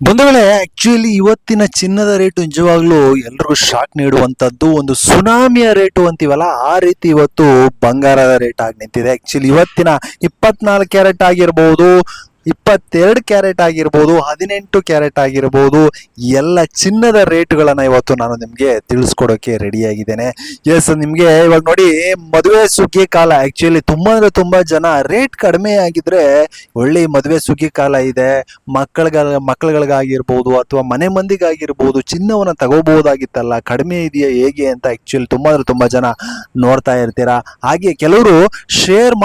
ಬಂಧುಗಳೇ, ಆಕ್ಚುಲಿ ಇವತ್ತಿನ ಚಿನ್ನದ ರೇಟು ನಿಜವಾಗ್ಲೂ ಎಲ್ರಿಗೂ ಶಾಕ್ ನೀಡುವಂತದ್ದು. ಒಂದು ಸುನಾಮಿಯ ರೇಟು ಅಂತೀವಲ್ಲ, ಆ ರೀತಿ ಇವತ್ತು ಬಂಗಾರದ ರೇಟ್ ಆಗಿ ನಿಂತಿದೆ. ಆಕ್ಚುಲಿ ಇವತ್ತಿನ 24 ಕ್ಯಾರೆಟ್ ಆಗಿರ್ಬೋದು, 22 ಕ್ಯಾರೆಟ್ ಆಗಿರ್ಬೋದು, 18 ಕ್ಯಾರೆಟ್ ಆಗಿರ್ಬೋದು, ಎಲ್ಲ ಚಿನ್ನದ ರೇಟ್ಗಳನ್ನ ಇವತ್ತು ನಾನು ನಿಮ್ಗೆ ತಿಳಿಸ್ಕೊಡೋಕೆ ರೆಡಿ ಆಗಿದ್ದೇನೆ. ಎಸ್, ನಿಮ್ಗೆ ಇವಾಗ ನೋಡಿ, ಮದುವೆ ಸುಗ್ಗಿ ಕಾಲ. ಆಕ್ಚುಲಿ ತುಂಬಾ ಅಂದ್ರೆ ತುಂಬಾ ಜನ ರೇಟ್ ಕಡಿಮೆ ಆಗಿದ್ರೆ ಒಳ್ಳೆ ಮದುವೆ ಸುಗ್ಗಿ ಕಾಲ ಇದೆ, ಮಕ್ಕಳುಗಳಿಗಾಗಿರ್ಬೋದು ಅಥವಾ ಮನೆ ಮಂದಿಗಾಗಿರ್ಬೋದು ಚಿನ್ನವನ್ನ ತಗೋಬಹುದಾಗಿತ್ತಲ್ಲ, ಕಡಿಮೆ ಇದೆಯಾ ಹೇಗೆ ಅಂತ ಆಕ್ಚುಲಿ ತುಂಬಾ ಅಂದ್ರೆ ತುಂಬಾ ಜನ ನೋಡ್ತಾ ಇರ್ತೀರಾ. ಹಾಗೆ ಕೆಲವರು ಶೇರ್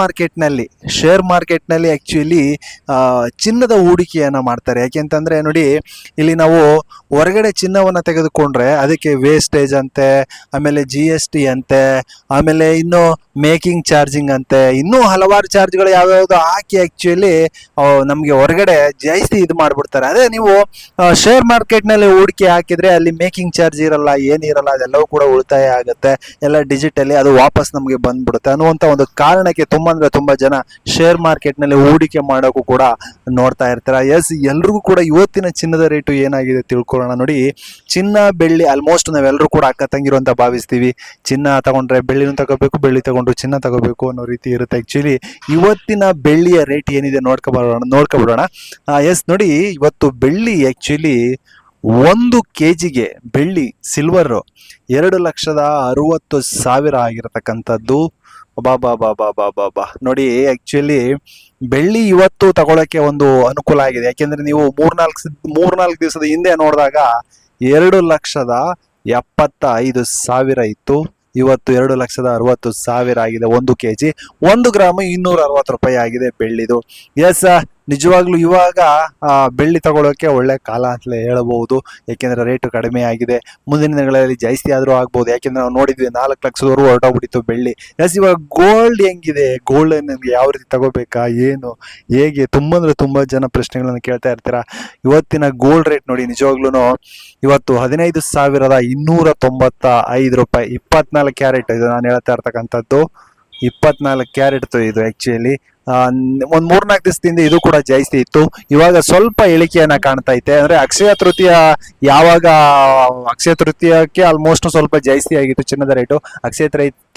ಮಾರ್ಕೆಟ್ನಲ್ಲಿ ಆಕ್ಚುಲಿ ಚಿನ್ನದ ಹೂಡಿಕೆಯನ್ನ ಮಾಡ್ತಾರೆ. ಯಾಕೆಂತಂದ್ರೆ ನೋಡಿ, ಇಲ್ಲಿ ನಾವು ಹೊರಗಡೆ ಚಿನ್ನವನ್ನ ತೆಗೆದುಕೊಂಡ್ರೆ ಅದಕ್ಕೆ ವೇಸ್ಟೇಜ್ ಅಂತೆ, ಆಮೇಲೆ GST ಅಂತೆ, ಆಮೇಲೆ ಇನ್ನು ಮೇಕಿಂಗ್ ಚಾರ್ಜಿಂಗ್ ಅಂತೆ, ಇನ್ನೂ ಹಲವಾರು ಚಾರ್ಜ್ಗಳು ಯಾವ್ಯಾವ್ದು ಹಾಕಿ ಆಕ್ಚುಲಿ ನಮ್ಗೆ ಹೊರಗಡೆ ಜಾಸ್ತಿ ಇದು ಮಾಡ್ಬಿಡ್ತಾರೆ. ಅದೇ ನೀವು ಶೇರ್ ಮಾರ್ಕೆಟ್ನಲ್ಲಿ ಹೂಡಿಕೆ ಹಾಕಿದ್ರೆ ಅಲ್ಲಿ ಮೇಕಿಂಗ್ ಚಾರ್ಜ್ ಇರಲ್ಲ, ಏನಿರಲ್ಲ, ಅದೆಲ್ಲವೂ ಕೂಡ ಉಳಿತಾಯ ಆಗುತ್ತೆ, ಎಲ್ಲ ಡಿಜಿಟಲಿ ಅದು ವಾಪಸ್ ನಮಗೆ ಬಂದ್ಬಿಡುತ್ತೆ ಅನ್ನುವಂತ ಒಂದು ಕಾರಣಕ್ಕೆ ತುಂಬಾ ಅಂದ್ರೆ ತುಂಬಾ ಜನ ಶೇರ್ ಮಾರ್ಕೆಟ್ನಲ್ಲಿ ಹೂಡಿಕೆ ಮಾಡೋಕ್ಕೂ ಕೂಡ ನೋಡ್ತಾ ಇರ್ತಾರ. ಎಸ್, ಎಲ್ರಿಗೂ ಕೂಡ ಇವತ್ತಿನ ಚಿನ್ನದ ರೇಟು ಏನಾಗಿದೆ ತಿಳ್ಕೊಳ್ಳೋಣ. ನೋಡಿ, ಚಿನ್ನ ಬೆಳ್ಳಿ ಆಲ್ಮೋಸ್ಟ್ ನಾವೆಲ್ಲರೂ ಕೂಡ ಅಕ್ಕ ತಂಗಿರು ಅಂತ ಭಾವಿಸ್ತೀವಿ. ಚಿನ್ನ ತಗೊಂಡ್ರೆ ಬೆಳ್ಳಿನೂ ತಗೋಬೇಕು, ಬೆಳ್ಳಿ ತಗೊಂಡ್ರು ಚಿನ್ನ ತಗೋಬೇಕು ಅನ್ನೋ ರೀತಿ ಇರುತ್ತೆ. ಆಕ್ಚುಲಿ ಇವತ್ತಿನ ಬೆಳ್ಳಿಯ ರೇಟ್ ಏನಿದೆ ನೋಡ್ಕೊಬಿಡೋಣ. ಎಸ್, ನೋಡಿ, ಇವತ್ತು ಬೆಳ್ಳಿ ಆಕ್ಚುಲಿ 1 kgಗೆ ಬೆಳ್ಳಿ ಸಿಲ್ವರ್ 2,60,000 ಆಗಿರತಕ್ಕಂಥದ್ದು. ಬಾ ನೋಡಿ, ಆಕ್ಚುಲಿ ಬೆಳ್ಳಿ ಇವತ್ತು ತಗೊಳಕ್ಕೆ ಒಂದು ಅನುಕೂಲ ಆಗಿದೆ. ಯಾಕೆಂದ್ರೆ ನೀವು ಮೂರ್ನಾಲ್ಕು ದಿವಸದ ಹಿಂದೆ ನೋಡಿದಾಗ 2,75,000 ಇತ್ತು. ಇವತ್ತು 2,60,000 ಆಗಿದೆ 1 kg. 1 ಗ್ರಾಮ್ 260 ರೂಪಾಯಿ ಆಗಿದೆ ಬೆಳ್ಳಿದು. ಎಸ್, ನಿಜವಾಗ್ಲೂ ಇವಾಗ ಬೆಳ್ಳಿ ತಗೊಳ್ಳೋಕೆ ಒಳ್ಳೆ ಕಾಲ ಅಂತಲೇ ಹೇಳಬಹುದು. ಯಾಕೆಂದ್ರೆ ರೇಟು ಕಡಿಮೆ ಆಗಿದೆ. ಮುಂದಿನ ದಿನಗಳಲ್ಲಿ ಜಾಸ್ತಿ ಆದ್ರೂ ಆಗ್ಬೋದು. ಯಾಕೆಂದ್ರೆ ನಾವು ನೋಡಿದ್ವಿ 4 ಲಕ್ಷದವರೆಗೂ ಹೊರಟೋಗ್ಬಿಟ್ಟಿತ್ತು ಬೆಳ್ಳಿ. ಎಸ್, ಇವಾಗ ಗೋಲ್ಡ್ ಹೆಂಗಿದೆ, ಗೋಲ್ಡ್ ನನಗೆ ಯಾವ ರೀತಿ ತಗೋಬೇಕಾ, ಏನು ಹೇಗೆ, ತುಂಬಾ ಅಂದ್ರೆ ತುಂಬಾ ಜನ ಪ್ರಶ್ನೆಗಳನ್ನು ಕೇಳ್ತಾ ಇರ್ತೀರಾ. ಇವತ್ತಿನ ಗೋಲ್ಡ್ ರೇಟ್ ನೋಡಿ, ನಿಜವಾಗ್ಲೂ ಇವತ್ತು 15,295 ರೂಪಾಯಿ. 24 ಕ್ಯಾರೆಟ್ ಇದು ನಾನು ಹೇಳ್ತಾ ಇರ್ತಕ್ಕಂಥದ್ದು. 24 ಕ್ಯಾರೆಟ್ ಇದು ಆಕ್ಚುಲಿ ಒಂದ್ 3-4 ದಿವಸದಿಂದ ಇದು ಕೂಡ ಜಾಸ್ತಿ ಇತ್ತು. ಇವಾಗ ಸ್ವಲ್ಪ ಇಳಿಕೆಯನ್ನ ಕಾಣ್ತಾ ಐತೆ. ಅಂದ್ರೆ ಅಕ್ಷಯ ತೃತೀಯಕ್ಕೆ ಆಲ್ಮೋಸ್ಟ್ ಸ್ವಲ್ಪ ಜಾಸ್ತಿ ಆಗಿತ್ತು ಚಿನ್ನದ ರೇಟು. ಅಕ್ಷಯ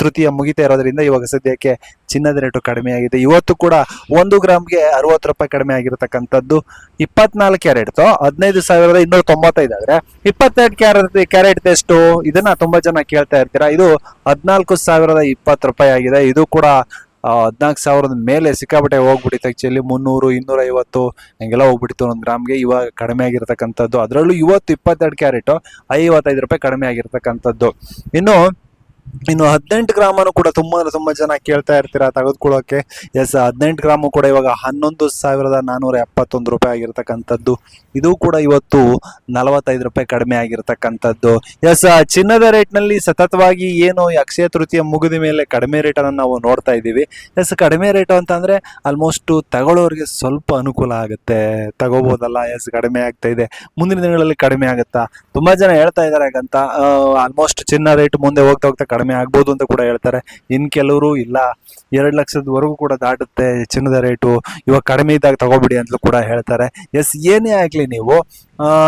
ತೃತೀಯ ಮುಗಿತಾ ಇರೋದ್ರಿಂದ ಇವಾಗ ಸದ್ಯಕ್ಕೆ ಚಿನ್ನದ ರೇಟು ಕಡಿಮೆ ಆಗಿದೆ. ಇವತ್ತು ಕೂಡ 1 ಗ್ರಾಮ್ಗೆ 60 ರೂಪಾಯಿ ಕಡಿಮೆ ಆಗಿರತಕ್ಕಂಥದ್ದು. 24 ಕ್ಯಾರೆಟ್ 15,295 ಆದ್ರೆ 22 ಕ್ಯಾರೆಟ್ ಎಷ್ಟು, ಇದನ್ನ ತುಂಬಾ ಜನ ಕೇಳ್ತಾ ಇರ್ತೀರಾ. ಇದು 14,020 ರೂಪಾಯಿ ಆಗಿದೆ. ಇದು ಕೂಡ 14,000 ಮೇಲೆ ಸಿಕ್ಕಾಪಟ್ಟೆ ಹೋಗ್ಬಿಟ್ಟಿತ್ತು. ಆಕ್ಚುಲಿ 300, 250 ಹಂಗೆಲ್ಲ ಹೋಗ್ಬಿಟ್ಟಿತ್ತು 1 ಗ್ರಾಮ್ಗೆ. ಇವಾಗ ಕಡಿಮೆ ಆಗಿರ್ತಕ್ಕಂಥದ್ದು. ಅದರಲ್ಲೂ ಇವತ್ತು 22 ಕ್ಯಾರೆಟ್ 55 ರೂಪಾಯಿ ಕಡಿಮೆ ಆಗಿರ್ತಕ್ಕಂಥದ್ದು. ಇನ್ನು 18 ಗ್ರಾಮನು ಕೂಡ ತುಂಬಾ ಜನ ಕೇಳ್ತಾ ಇರ್ತೀರಾ ತೆಗೆದುಕೊಳ್ಳೋಕೆ. ಎಸ್, 18 ಗ್ರಾಮು ಕೂಡ ಇವಾಗ 11,471 ರೂಪಾಯಿ ಆಗಿರ್ತಕ್ಕಂಥದ್ದು. ಇದು ಕೂಡ ಇವತ್ತು 45 ರೂಪಾಯಿ ಕಡಿಮೆ ಆಗಿರ್ತಕ್ಕಂಥದ್ದು. ಎಸ್, ಚಿನ್ನದ ರೇಟ್ ನಲ್ಲಿ ಸತತವಾಗಿ ಏನು ಅಕ್ಷಯ ತೃತೀಯ ಮುಗಿದ ಮೇಲೆ ಕಡಿಮೆ ರೇಟ್ ಅನ್ನು ನಾವು ನೋಡ್ತಾ ಇದ್ದೀವಿ. ಎಸ್, ಕಡಿಮೆ ರೇಟ್ ಅಂತಂದ್ರೆ ಆಲ್ಮೋಸ್ಟ್ ತಗೊಳ್ಳೋರಿಗೆ ಸ್ವಲ್ಪ ಅನುಕೂಲ ಆಗುತ್ತೆ, ತಗೋಬಹುದಲ್ಲ. ಎಸ್, ಕಡಿಮೆ ಆಗ್ತಾ ಇದೆ. ಮುಂದಿನ ದಿನಗಳಲ್ಲಿ ಕಡಿಮೆ ಆಗುತ್ತಾ ತುಂಬಾ ಜನ ಹೇಳ್ತಾ ಇದಾರೆ. ಹಾಗಂತ ಆಲ್ಮೋಸ್ಟ್ ಚಿನ್ನ ರೇಟ್ ಮುಂದೆ ಹೋಗ್ತಾ ಕಡಿಮೆ ಆಗ್ಬೋದು ಅಂತ ಕೂಡ ಹೇಳ್ತಾರೆ. ಇನ್ ಕೆಲವರು ಇಲ್ಲ 2 ಲಕ್ಷದವರೆಗೂ ಕೂಡ ದಾಟುತ್ತೆ ಚಿನ್ನದ ರೇಟು, ಇವಾಗ ಕಡಿಮೆ ಇದ್ದಾಗ ತಗೋಬಿಡಿ ಅಂತಲೂ ಕೂಡ ಹೇಳ್ತಾರೆ. ಎಸ್, ಏನೇ ಆಗ್ಲಿ ನೀವು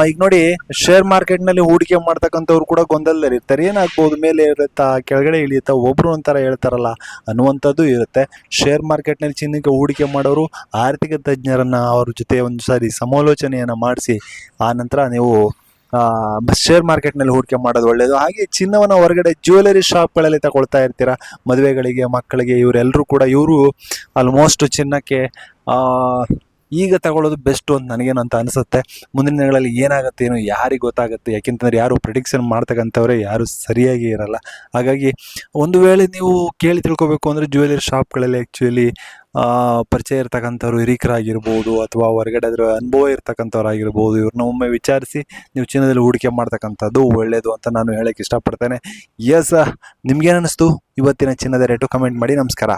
ಈಗ ನೋಡಿ, ಶೇರ್ ಮಾರ್ಕೆಟ್ ನಲ್ಲಿ ಹೂಡಿಕೆ ಮಾಡ್ತಕ್ಕಂಥವ್ರು ಕೂಡ ಗೊಂದಲದಲ್ಲಿ ಇರ್ತಾರೆ. ಏನಾಗ್ಬೋದು, ಮೇಲೆ ಇರುತ್ತಾ, ಕೆಳಗಡೆ ಇಳಿಯುತ್ತಾ, ಒಬ್ರು ಒಂಥರ ಹೇಳ್ತಾರಲ್ಲ ಅನ್ನುವಂಥದ್ದು ಇರುತ್ತೆ. ಶೇರ್ ಮಾರ್ಕೆಟ್ ನಲ್ಲಿ ಚಿನ್ನಕ್ಕೆ ಹೂಡಿಕೆ ಮಾಡೋರು ಆರ್ಥಿಕ ತಜ್ಞರನ್ನ ಅವ್ರ ಜೊತೆ ಒಂದ್ಸಾರಿ ಸಮಾಲೋಚನೆಯನ್ನ ಮಾಡಿಸಿ ಆ ನಂತರ ನೀವು ಶೇರ್ ಮಾರ್ಕೆಟ್ ನಲ್ಲಿ ಹೂಡಿಕೆ ಮಾಡೋದು ಒಳ್ಳೇದು. ಹಾಗೆ ಚಿನ್ನವನ್ನ ಹೊರಗಡೆ ಜ್ಯುವೆಲರಿ ಶಾಪ್ಗಳಲ್ಲಿ ತಗೊಳ್ತಾ ಇರ್ತೀರಾ, ಮದುವೆಗಳಿಗೆ, ಮಕ್ಕಳಿಗೆ, ಇವರು ಆಲ್ಮೋಸ್ಟ್ ಚಿನ್ನಕ್ಕೆ ಈಗ ತಗೊಳ್ಳೋದು ಬೆಸ್ಟ್ ಅಂತ ನನಗೇನಂತ ಅನಿಸುತ್ತೆ. ಮುಂದಿನ ದಿನಗಳಲ್ಲಿ ಏನಾಗುತ್ತೆ ಏನೋ ಯಾರಿಗೆ ಗೊತ್ತಾಗುತ್ತೆ. ಯಾಕೆಂತಂದ್ರೆ ಯಾರು ಪ್ರಿಡಿಕ್ಷನ್ ಮಾಡ್ತಕ್ಕಂಥವ್ರೆ ಯಾರು ಸರಿಯಾಗಿ ಇರಲ್ಲ. ಹಾಗಾಗಿ ಒಂದು ವೇಳೆ ನೀವು ಕೇಳಿ ತಿಳ್ಕೊಬೇಕು ಅಂದ್ರೆ ಜ್ಯುವೆಲರಿ ಶಾಪ್ಗಳಲ್ಲಿ ಆ್ಯಕ್ಚುಲಿ ಪರಿಚಯ ಇರ್ತಕ್ಕಂಥವ್ರು, ಹಿರಿಕರಾಗಿರ್ಬೋದು ಅಥವಾ ಹೊರಗಡೆ ಅದರ ಅನುಭವ ಇರ್ತಕ್ಕಂಥವ್ರಾಗಿರ್ಬೋದು, ಇವ್ರನ್ನ ಒಮ್ಮೆ ವಿಚಾರಿಸಿ ನೀವು ಚಿನ್ನದಲ್ಲಿ ಹೂಡಿಕೆ ಮಾಡ್ತಕ್ಕಂಥದ್ದು ಒಳ್ಳೆಯದು ಅಂತ ನಾನು ಹೇಳಕ್ಕೆ ಇಷ್ಟಪಡ್ತೇನೆ. ಎಸ್, ನಿಮ್ಗೇನು ಅನ್ನಿಸ್ತು ಇವತ್ತಿನ ಚಿನ್ನದ ರೇಟು? ಕಮೆಂಟ್ ಮಾಡಿ. ನಮಸ್ಕಾರ.